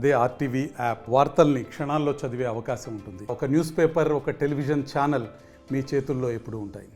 అదే RTV app వార్తల్ని క్షణాల్లో చదివే అవకాశం ఉంటుంది. ఒక న్యూస్ పేపర్, ఒక టెలివిజన్ ఛానల్ మీ చేతుల్లో ఎప్పుడూ ఉంటాయి.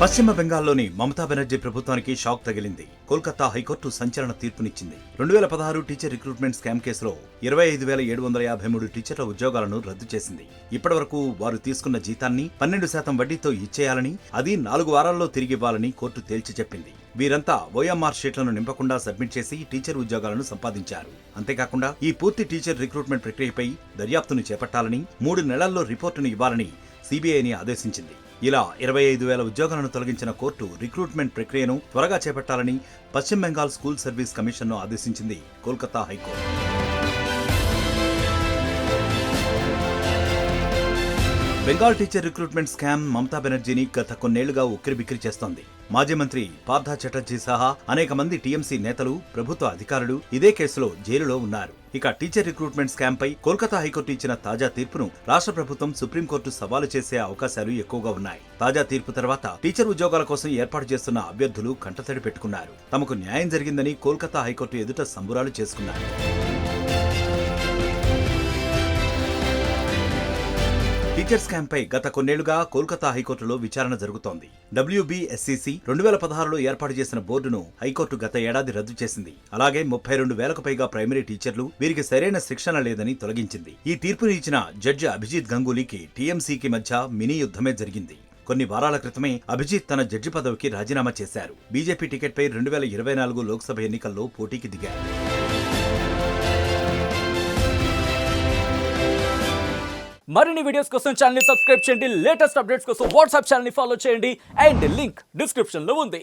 పశ్చిమ బెంగాల్లోని మమతా బెనర్జీ ప్రభుత్వానికి షాక్ తగిలింది. కోల్కతా హైకోర్టు సంచలన తీర్పునిచ్చింది. 2016 టీచర్ రిక్రూట్మెంట్ స్కామ్ కేసులో 25,753 టీచర్ల ఉద్యోగాలను రద్దు చేసింది. ఇప్పటివరకు వారు తీసుకున్న జీతాన్ని 12% వడ్డీతో ఇచ్చేయాలని, అది 4 వారాల్లో తిరిగివ్వాలని కోర్టు తేల్చి చెప్పింది. వీరంతా ఓఎంఆర్ షీట్లను నింపకుండా సబ్మిట్ చేసి టీచర్ ఉద్యోగాలను సంపాదించారు. అంతేకాకుండా ఈ పూర్తి టీచర్ రిక్రూట్మెంట్ ప్రక్రియపై దర్యాప్తును చేపట్టాలని, 3 నెలల్లో రిపోర్టును ఇవ్వాలని సిబిఐని ఆదేశించింది. ఇలా 25,000 ఉద్యోగాలను తొలగించిన కోర్టు రిక్రూట్మెంట్ ప్రక్రియను త్వరగా చేపట్టాలని పశ్చిమ బెంగాల్ స్కూల్ సర్వీస్ కమిషన్ను ఆదేశించింది Kolkata high court. Bengal teacher recruitment scam Mamata బెనర్జీని గత కొన్నేళ్లుగా ఉక్కిరిబిక్కిరి చేస్తోంది. మాజీ మంత్రి పార్థ చటర్జీ సహా అనేక మంది టీఎంసీ నేతలు, ప్రభుత్వ అధికారులు ఇదే కేసులో జైలులో ఉన్నారు. ఇక టీచర్ రిక్రూట్మెంట్ స్కామ్ పై కోల్కతా హైకోర్టు ఇచ్చిన తాజా తీర్పును రాష్ట్ర ప్రభుత్వం సుప్రీంకోర్టు సవాలు చేసే అవకాశాలు ఎక్కువగా ఉన్నాయి. తాజా తీర్పు తర్వాత టీచర్ ఉద్యోగాల కోసం ఏర్పాటు చేస్తున్న అభ్యర్థులు కంటతడి పెట్టుకున్నారు. తమకు న్యాయం జరిగిందని కోల్కతా హైకోర్టు ఎదుట సంబురాలు చేసుకున్నారు. టీచర్ స్కామ్ పై గత కొన్నేళ్లుగా కోల్కతా హైకోర్టులో విచారణ జరుగుతోంది. WBSCC 2016లో ఏర్పాటు చేసిన బోర్డును హైకోర్టు గత ఏడాది రద్దు చేసింది. అలాగే 32,000కు పైగా ప్రైమరీ టీచర్లు, వీరికి సరైన శిక్షణ లేదని తొలగించింది. ఈ తీర్పుని ఇచ్చిన జడ్జి అభిజిత్ గంగూలీకి టీఎంసీకి మధ్య మినీ యుద్ధమే జరిగింది. కొన్ని వారాల క్రితమే అభిజిత్ తన జడ్జి పదవికి రాజీనామా చేశారు. బీజేపీ టికెట్పై 2024 లోక్సభ ఎన్నికల్లో పోటీకి దిగారు. మరిన్ని వీడియోస్ కోసం ఛానల్ ని సబ్స్క్రైబ్ చేయండి. లేటెస్ట్ అప్డేట్స్ కోసం వాట్సాప్ ఛానల్ ని ఫాలో చేయండి. అండ్ లింక్ డిస్క్రిప్షన్ లో ఉంది.